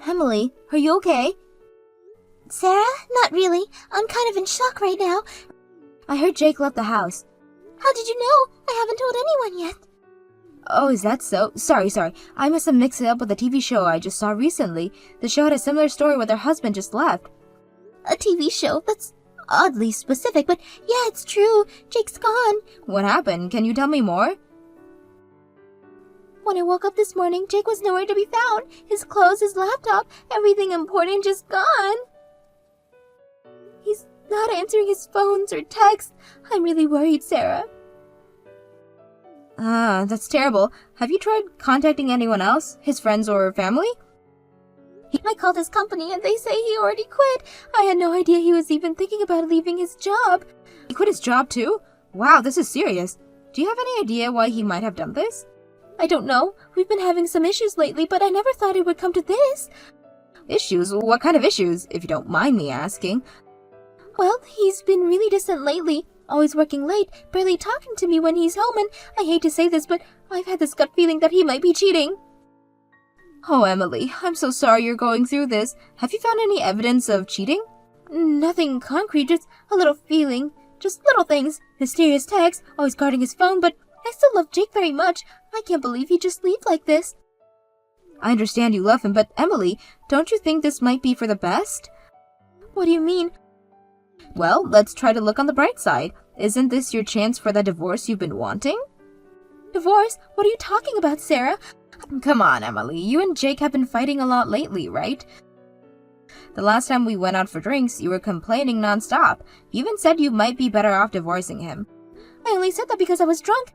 Emily, are you okay? Sarah? Not really. I'm kind of in shock right now. I heard Jake left the house. How did you know? I haven't told anyone yet. Oh, is that so? Sorry. I must have mixed it up with a TV show I just saw recently. The show had a similar story where their husband just left. A TV show? That's oddly specific, but yeah, it's true. Jake's gone. What happened? Can you tell me more? When I woke up this morning, Jake was nowhere to be found. His clothes, his laptop, everything important just gone. He's not answering his phones or texts. I'm really worried, Sarah. That's terrible. Have you tried contacting anyone else? His friends or family? I called his company and they say he already quit. I had no idea he was even thinking about leaving his job. He quit his job too? Wow, this is serious. Do you have any idea why he might have done this? I don't know. We've been having some issues lately, but I never thought it would come to this. Issues? What kind of issues, if you don't mind me asking? Well, he's been really distant lately. Always working late, barely talking to me when he's home, and I hate to say this, but I've had this gut feeling that he might be cheating. Oh, Emily, I'm so sorry you're going through this. Have you found any evidence of cheating? Nothing concrete, just a little feeling. Just little things. Mysterious texts, always guarding his phone, but I still love Jake very much. I can't believe he'd just leave like this. I understand you love him, but Emily, don't you think this might be for the best? What do you mean? Well, let's try to look on the bright side. Isn't this your chance for the divorce you've been wanting? Divorce? What are you talking about, Sarah? Come on, Emily. You and Jake have been fighting a lot lately, right? The last time we went out for drinks, you were complaining nonstop. You even said you might be better off divorcing him. I only said that because I was drunk.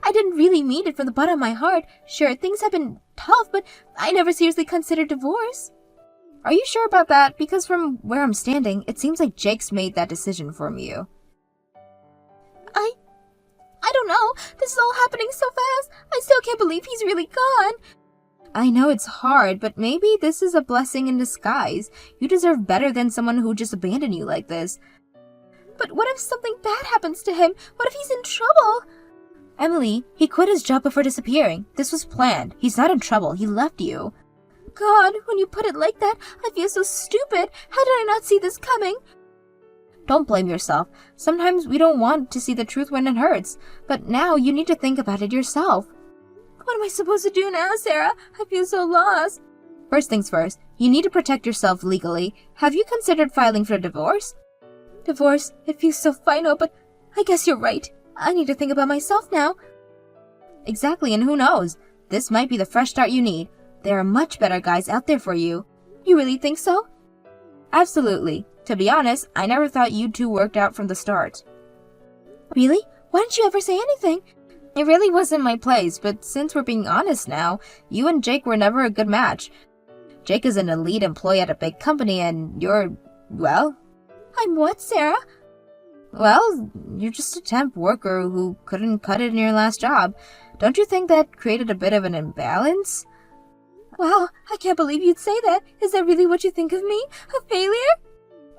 I didn't really mean it from the bottom of my heart. Sure, things have been tough, but I never seriously considered divorce. Are you sure about that? Because from where I'm standing, it seems like Jake's made that decision for you. I don't know. This is all happening so fast. I still can't believe he's really gone. I know it's hard, but maybe this is a blessing in disguise. You deserve better than someone who just abandoned you like this. But what if something bad happens to him? What if he's in trouble? Emily, he quit his job before disappearing. This was planned. He's not in trouble. He left you. God, when you put it like that, I feel so stupid. How did I not see this coming? Don't blame yourself. Sometimes we don't want to see the truth when it hurts. But now you need to think about it yourself. What am I supposed to do now, Sarah? I feel so lost. First things first, you need to protect yourself legally. Have you considered filing for divorce? Divorce? It feels so final, but I guess you're right. I need to think about myself now. Exactly, and who knows? This might be the fresh start you need. There are much better guys out there for you. You really think so? Absolutely. To be honest, I never thought you two worked out from the start. Really? Why didn't you ever say anything? It really wasn't my place, but since we're being honest now, you and Jake were never a good match. Jake is an elite employee at a big company and you're, well... I'm what, Sarah? Well, you're just a temp worker who couldn't cut it in your last job. Don't you think that created a bit of an imbalance? Wow, I can't believe you'd say that. Is that really what you think of me? A failure?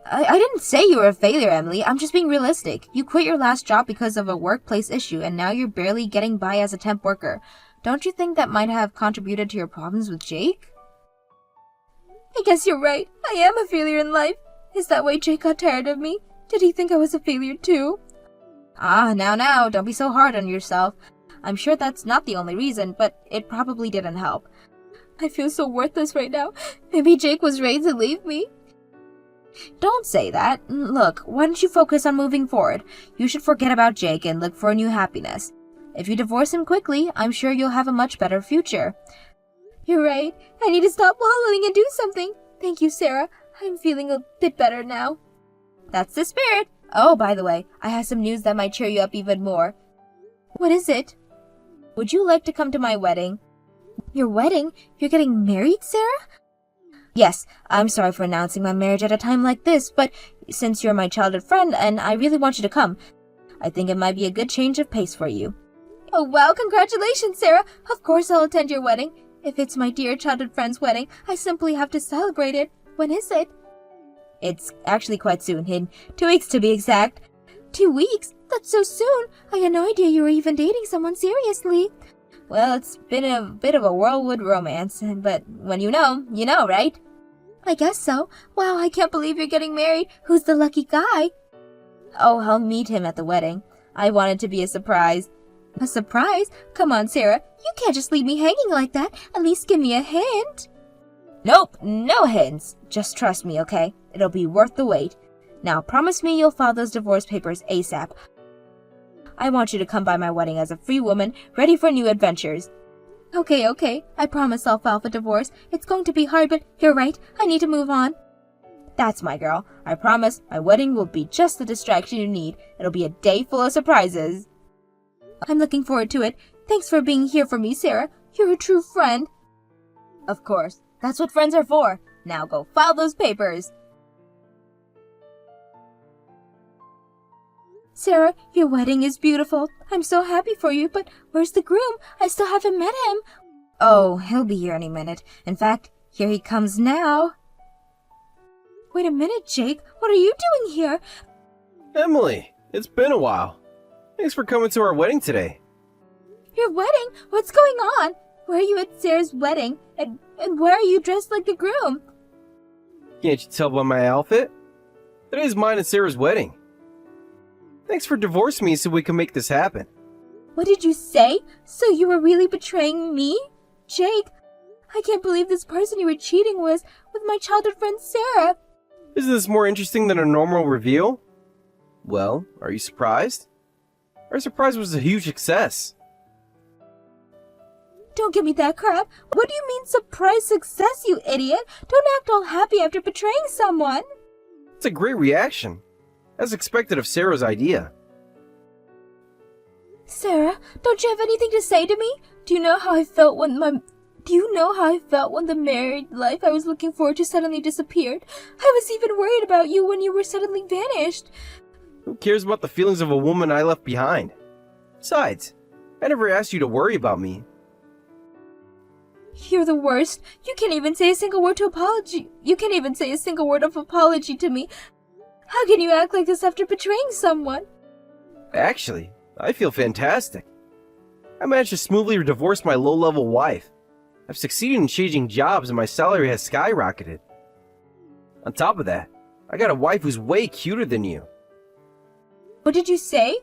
I didn't say you were a failure, Emily. I'm just being realistic. You quit your last job because of a workplace issue, and now you're barely getting by as a temp worker. Don't you think that might have contributed to your problems with Jake? I guess you're right. I am a failure in life. Is that why Jake got tired of me? Did he think I was a failure too? Now, don't be so hard on yourself. I'm sure that's not the only reason, but it probably didn't help. I feel so worthless right now. Maybe Jake was ready to leave me. Don't say that. Look, why don't you focus on moving forward? You should forget about Jake and look for a new happiness. If you divorce him quickly, I'm sure you'll have a much better future. You're right. I need to stop wallowing and do something. Thank you, Sarah. I'm feeling a bit better now. That's the spirit. Oh, by the way, I have some news that might cheer you up even more. What is it? Would you like to come to my wedding? Your wedding? You're getting married, Sarah? Yes, I'm sorry for announcing my marriage at a time like this, but since you're my childhood friend and I really want you to come, I think it might be a good change of pace for you. Oh wow, congratulations, Sarah! Of course I'll attend your wedding. If it's my dear childhood friend's wedding, I simply have to celebrate it. When is it? It's actually quite soon, in 2 weeks to be exact. 2 weeks? That's so soon. I had no idea you were even dating someone seriously. Well, it's been a bit of a whirlwind romance, but when you know, right? I guess so. Wow, I can't believe you're getting married. Who's the lucky guy? Oh, I'll meet him at the wedding. I want it to be a surprise. A surprise? Come on, Sarah. You can't just leave me hanging like that. At least give me a hint. Nope, no hints. Just trust me, okay? It'll be worth the wait. Now, promise me you'll file those divorce papers ASAP. I want you to come by my wedding as a free woman, ready for new adventures. Okay. I promise I'll file for divorce. It's going to be hard, but you're right. I need to move on. That's my girl. I promise my wedding will be just the distraction you need. It'll be a day full of surprises. I'm looking forward to it. Thanks for being here for me, Sarah. You're a true friend. Of course. That's what friends are for. Now go file those papers. Sarah, your wedding is beautiful. I'm so happy for you, but where's the groom? I still haven't met him. Oh, he'll be here any minute. In fact, here he comes now. Wait a minute, Jake. What are you doing here? Emily, it's been a while. Thanks for coming to our wedding today. Your wedding? What's going on? Where are you at Sarah's wedding? And why are you dressed like the groom? Can't you tell by my outfit? Today's mine and Sarah's wedding. Thanks for divorcing me so we can make this happen. What did you say? So you were really betraying me? Jake, I can't believe this person you were cheating with my childhood friend Sarah. Isn't this more interesting than a normal reveal? Well, are you surprised? Our surprise was a huge success. Don't give me that crap. What do you mean surprise success, you idiot? Don't act all happy after betraying someone. It's a great reaction, as expected of Sarah's idea. Sarah, don't you have anything to say to me? Do you know how I felt when the married life I was looking forward to suddenly disappeared? I was even worried about you when you were suddenly vanished. Who cares about the feelings of a woman I left behind? Besides, I never asked you to worry about me. You're the worst. You can't even say a single word of apology to me. How can you act like this after betraying someone? Actually, I feel fantastic. I managed to smoothly divorce my low-level wife. I've succeeded in changing jobs and my salary has skyrocketed. On top of that, I got a wife who's way cuter than you. What did you say?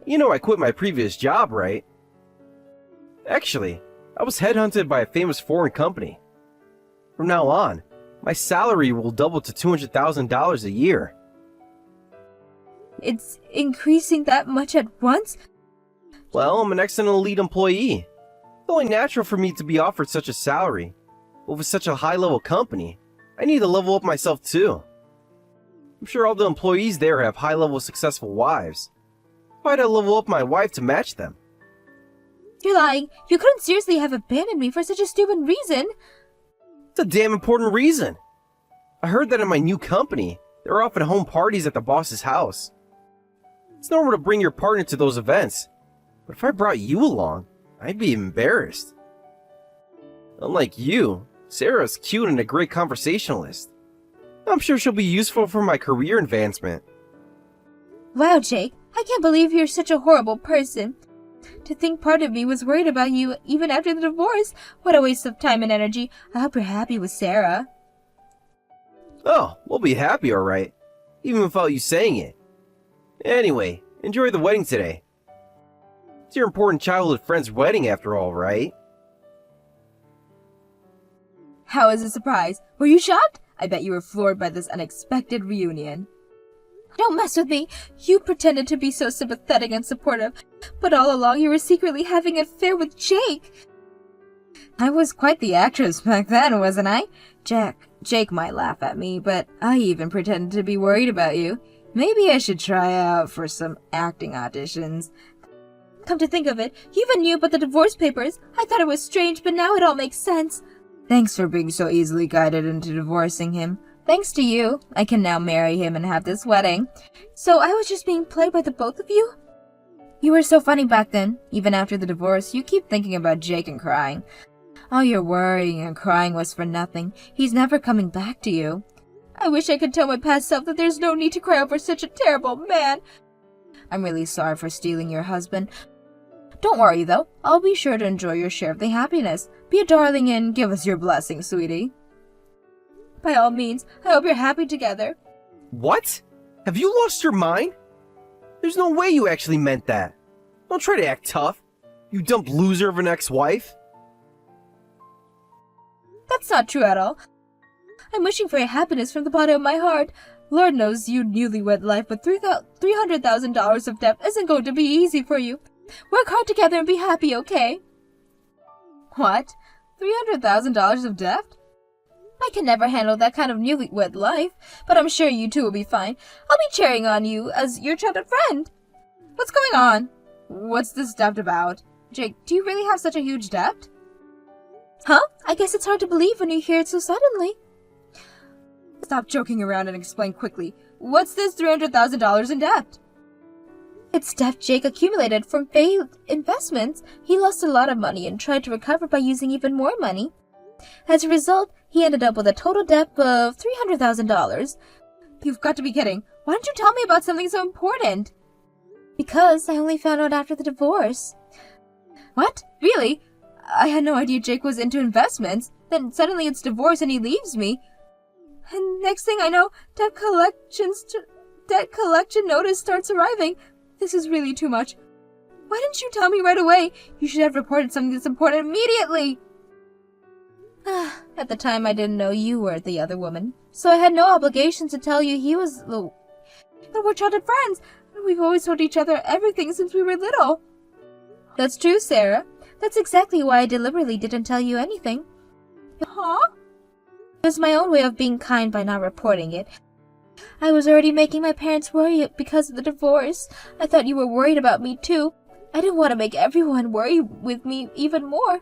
You know I quit my previous job, right? Actually, I was headhunted by a famous foreign company. From now on, my salary will double to $200,000 a year. It's increasing that much at once? Well, I'm an excellent elite employee. It's only natural for me to be offered such a salary. But with such a high-level company, I need to level up myself too. I'm sure all the employees there have high-level successful wives. Why'd I level up my wife to match them? You're lying. You couldn't seriously have abandoned me for such a stupid reason. It's a damn important reason. I heard that in my new company, they're often home parties at the boss's house. It's normal to bring your partner to those events, but if I brought you along, I'd be embarrassed. Unlike you, Sarah's cute and a great conversationalist. I'm sure she'll be useful for my career advancement. Wow, Jake, I can't believe you're such a horrible person. To think part of me was worried about you even after the divorce. What a waste of time and energy. I hope you're happy with Sarah. Oh, we'll be happy, alright. Even without you saying it. Anyway, enjoy the wedding today. It's your important childhood friend's wedding after all, right? How was the surprise? Were you shocked? I bet you were floored by this unexpected reunion. Don't mess with me. You pretended to be so sympathetic and supportive, but all along you were secretly having an affair with Jake. I was quite the actress back then, wasn't I? Jake might laugh at me, but I even pretended to be worried about you. Maybe I should try out for some acting auditions. Come to think of it, you even knew about the divorce papers. I thought it was strange, but now it all makes sense. Thanks for being so easily guided into divorcing him. Thanks to you, I can now marry him and have this wedding. So I was just being played by the both of you? You were so funny back then. Even after the divorce, you keep thinking about Jake and crying. All your worrying and crying was for nothing. He's never coming back to you. I wish I could tell my past self that there's no need to cry over such a terrible man. I'm really sorry for stealing your husband. Don't worry, though. I'll be sure to enjoy your share of the happiness. Be a darling and give us your blessing, sweetie. By all means, I hope you're happy together. What? Have you lost your mind? There's no way you actually meant that. Don't try to act tough, you dumb loser of an ex-wife. That's not true at all. I'm wishing for your happiness from the bottom of my heart. Lord knows you newlywed life with $300,000 of debt isn't going to be easy for you. Work hard together and be happy, okay? What? $300,000 of debt? I can never handle that kind of newlywed life, but I'm sure you two will be fine. I'll be cheering on you as your trusted friend. What's going on? What's this debt about? Jake, do you really have such a huge debt? Huh? I guess it's hard to believe when you hear it so suddenly. Stop joking around and explain quickly. What's this $300,000 in debt? It's debt Jake accumulated from failed investments. He lost a lot of money and tried to recover by using even more money. As a result, he ended up with a total debt of $300,000. You've got to be kidding. Why didn't you tell me about something so important? Because I only found out after the divorce. What? Really? I had no idea Jake was into investments. Then suddenly it's divorce and he leaves me. And next thing I know, debt collection notice starts arriving. This is really too much. Why didn't you tell me right away? You should have reported something that's important immediately. At the time, I didn't know you were the other woman, so I had no obligation to tell you he was the... But we're childhood friends, and we've always told each other everything since we were little. That's true, Sarah. That's exactly why I deliberately didn't tell you anything. Huh? It was my own way of being kind by not reporting it. I was already making my parents worry because of the divorce. I thought you were worried about me too. I didn't want to make everyone worry with me even more.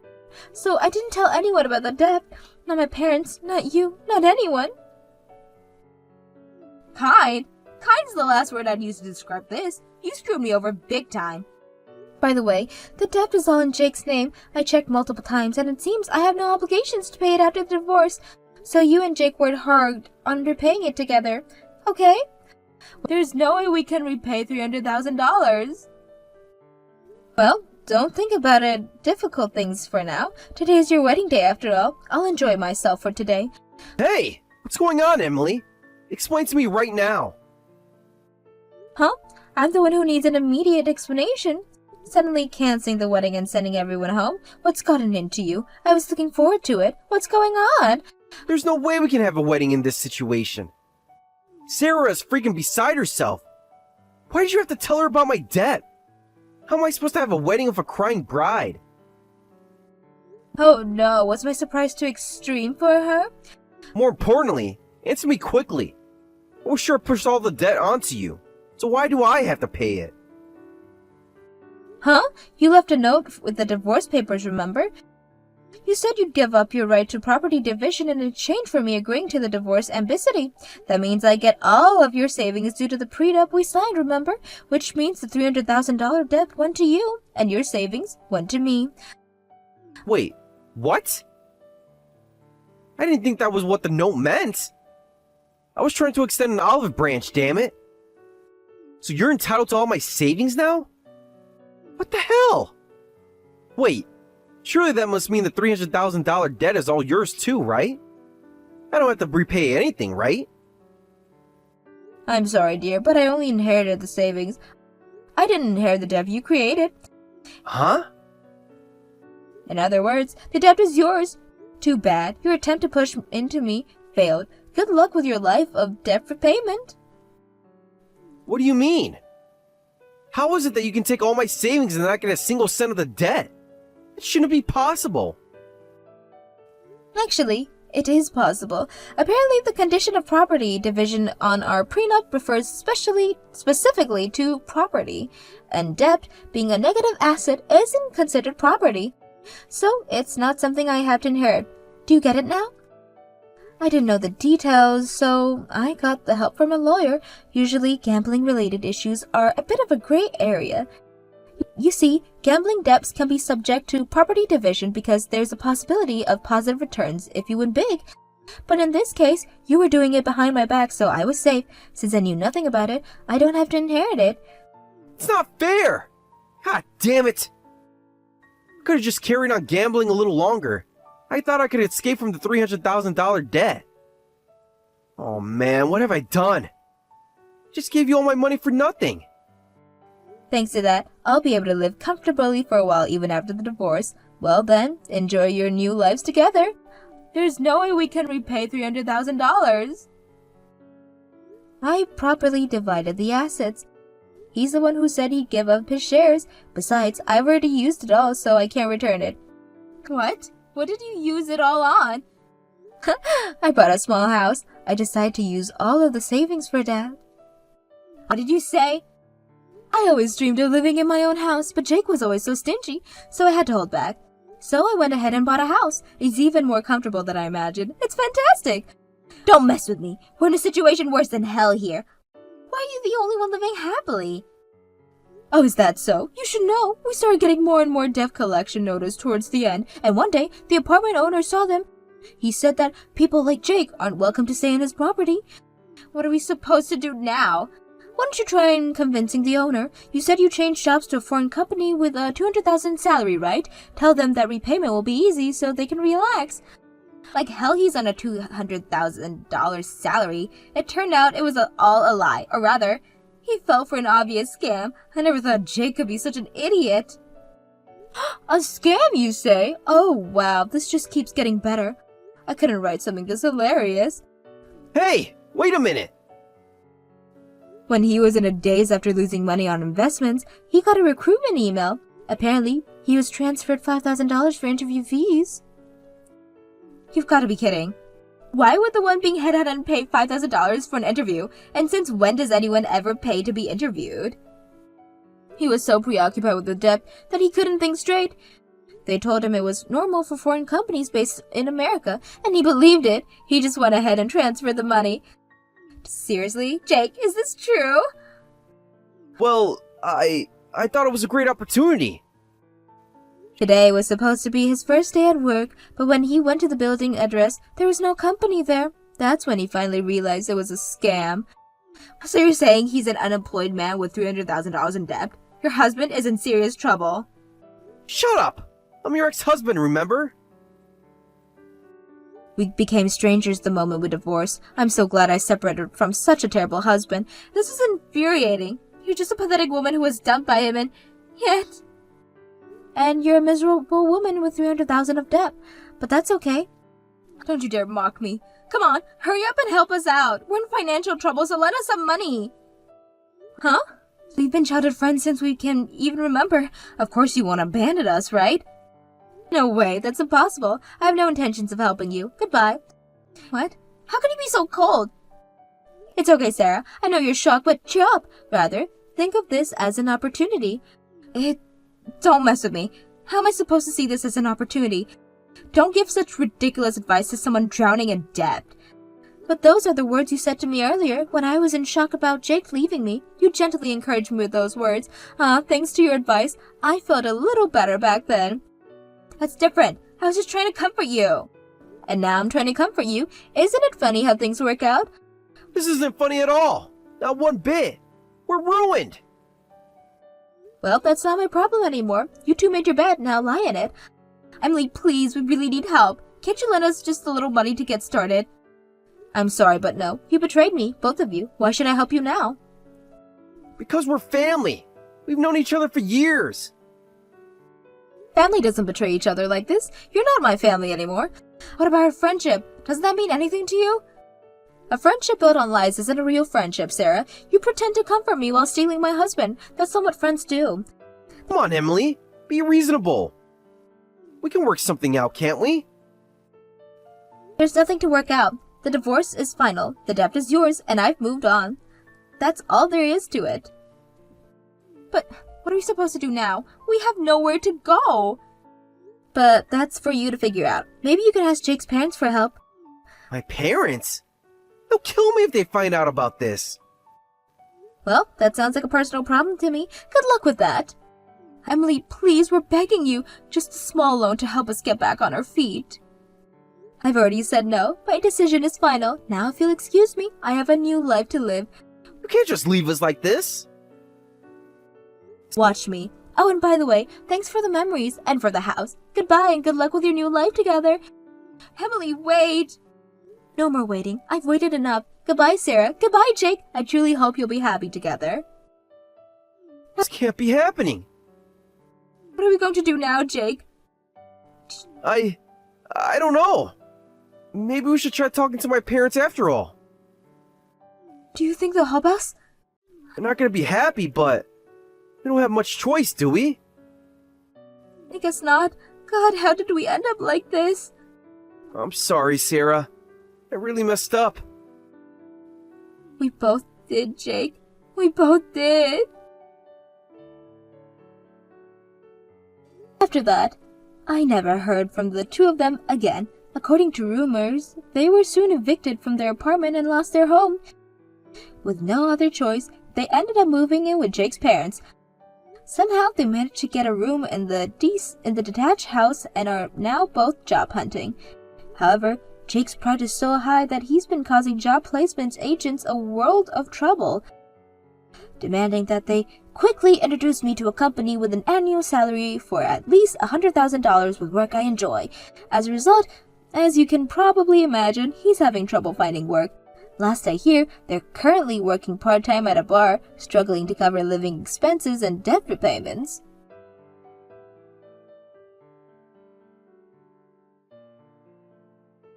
So I didn't tell anyone about the debt. Not my parents, not you, not anyone. Kind? Kind's the last word I'd use to describe this. You screwed me over big time. By the way, the debt is all in Jake's name. I checked multiple times and it seems I have no obligations to pay it after the divorce. So you and Jake worked hard on repaying it together. Okay? There's no way we can repay $300,000. Well, don't think about it. Difficult things for now. Today is your wedding day after all. I'll enjoy myself for today. Hey! What's going on, Emily? Explain to me right now. Huh? I'm the one who needs an immediate explanation. Suddenly canceling the wedding and sending everyone home? What's gotten into you? I was looking forward to it. What's going on? There's no way we can have a wedding in this situation. Sarah is freaking beside herself. Why did you have to tell her about my debt? How am I supposed to have a wedding with a crying bride? Oh no, was my surprise too extreme for her? More importantly, answer me quickly. I was sure I pushed all the debt onto you, so why do I have to pay it? Huh? You left a note with the divorce papers, remember? You said you'd give up your right to property division in exchange for me agreeing to the divorce ambiguity. That means I get all of your savings due to the prenup we signed, remember? Which means the $300,000 debt went to you, and your savings went to me. Wait, what? I didn't think that was what the note meant. I was trying to extend an olive branch, damn it. So you're entitled to all my savings now? What the hell? Wait, surely that must mean the $300,000 debt is all yours too, right? I don't have to repay anything, right? I'm sorry, dear, but I only inherited the savings. I didn't inherit the debt you created. Huh? In other words, the debt is yours. Too bad. Your attempt to push into me failed. Good luck with your life of debt repayment. What do you mean? How is it that you can take all my savings and not get a single cent of the debt? It shouldn't be possible. Actually, it is possible. Apparently, the condition of property division on our prenup refers specifically to property, and debt, being a negative asset, isn't considered property. So, it's not something I have to inherit. Do you get it now? I didn't know the details, so I got the help from a lawyer. Usually, gambling-related issues are a bit of a gray area. You see, gambling debts can be subject to property division because there's a possibility of positive returns if you win big. But in this case, you were doing it behind my back, so I was safe. Since I knew nothing about it, I don't have to inherit it. It's not fair! God damn it! I could have just carried on gambling a little longer. I thought I could escape from the $300,000 debt. Oh man, what have I done? Just gave you all my money for nothing. Thanks to that, I'll be able to live comfortably for a while even after the divorce. Well then, enjoy your new lives together. There's no way we can repay $300,000. I properly divided the assets. He's the one who said he'd give up his shares. Besides, I've already used it all, so I can't return it. What? What did you use it all on? I bought a small house. I decided to use all of the savings for Dad. What did you say? I always dreamed of living in my own house, but Jake was always so stingy, so I had to hold back. So I went ahead and bought a house. It's even more comfortable than I imagined. It's fantastic. Don't mess with me. We're in a situation worse than hell here. Why are you the only one living happily? Oh, is that so? You should know. We started getting more and more debt collection notice towards the end, and one day, the apartment owner saw them. He said that people like Jake aren't welcome to stay in his property. What are we supposed to do now? Why don't you try convincing the owner? You said you changed jobs to a foreign company with a $200,000 salary, right? Tell them that repayment will be easy so they can relax. Like hell he's on a $200,000 salary. It turned out it was all a lie. Or rather, he fell for an obvious scam. I never thought Jake could be such an idiot. A scam, you say? Oh, wow. This just keeps getting better. I couldn't write something this hilarious. Hey, wait a minute. When he was in a daze after losing money on investments, he got a recruitment email. Apparently, he was transferred $5,000 for interview fees. You've got to be kidding. Why would the one being headhunted pay $5,000 for an interview? And since when does anyone ever pay to be interviewed? He was so preoccupied with the debt that he couldn't think straight. They told him it was normal for foreign companies based in America, and he believed it. He just went ahead and transferred the money. Seriously? Jake, is this true? Well, I thought it was a great opportunity. Today was supposed to be his first day at work, but when he went to the building address, there was no company there. That's when he finally realized it was a scam. So you're saying he's an unemployed man with $300,000 in debt? Your husband is in serious trouble. Shut up! I'm your ex-husband, remember? We became strangers the moment we divorced. I'm so glad I separated from such a terrible husband. This is infuriating. You're just a pathetic woman who was dumped by him and you're a miserable woman with $300,000 of debt. But that's okay. Don't you dare mock me. Come on, hurry up and help us out. We're in financial trouble, so lend us some money. Huh? We've been childhood friends since we can even remember. Of course you won't abandon us, right? No way, that's impossible. I have no intentions of helping you. Goodbye. What? How can you be so cold? It's okay, Sarah. I know you're shocked, but cheer up. Rather, think of this as an opportunity. Don't mess with me. How am I supposed to see this as an opportunity? Don't give such ridiculous advice to someone drowning in debt. But those are the words you said to me earlier when I was in shock about Jake leaving me. You gently encouraged me with those words. Thanks to your advice, I felt a little better back then. That's different. I was just trying to comfort you. And now I'm trying to comfort you. Isn't it funny how things work out? This isn't funny at all. Not one bit. We're ruined. Well, that's not my problem anymore. You two made your bed, now lie in it. Emily, please, we really need help. Can't you lend us just a little money to get started? I'm sorry, but no. You betrayed me, both of you. Why should I help you now? Because we're family. We've known each other for years. Family doesn't betray each other like this. You're not my family anymore. What about our friendship? Doesn't that mean anything to you? A friendship built on lies isn't a real friendship, Sarah. You pretend to comfort me while stealing my husband. That's not what friends do. Come on, Emily. Be reasonable. We can work something out, can't we? There's nothing to work out. The divorce is final. The debt is yours, and I've moved on. That's all there is to it. But what are we supposed to do now? We have nowhere to go. But that's for you to figure out. Maybe you can ask Jake's parents for help. My parents? They'll kill me if they find out about this. Well, that sounds like a personal problem to me. Good luck with that. Emily, please, we're begging you. Just a small loan to help us get back on our feet. I've already said no. My decision is final. Now if you'll excuse me, I have a new life to live. You can't just leave us like this. Watch me. Oh, and by the way, thanks for the memories and for the house. Goodbye and good luck with your new life together. Emily, wait! No more waiting. I've waited enough. Goodbye, Sarah. Goodbye, Jake. I truly hope you'll be happy together. This can't be happening. What are we going to do now, Jake? I don't know. Maybe we should try talking to my parents after all. Do you think they'll help us? They're not gonna be happy, but we don't have much choice, do we? I guess not. God, how did we end up like this? I'm sorry, Sarah. I really messed up. We both did, Jake. We both did. After that, I never heard from the two of them again. According to rumors, they were soon evicted from their apartment and lost their home. With no other choice, they ended up moving in with Jake's parents. Somehow they managed to get a room in the detached house and are now both job hunting. However, Jake's pride is so high that he's been causing job placement agents a world of trouble, demanding that they quickly introduce me to a company with an annual salary for at least $100,000 with work I enjoy. As a result, as you can probably imagine, he's having trouble finding work. Last I hear, they're currently working part-time at a bar, struggling to cover living expenses and debt repayments.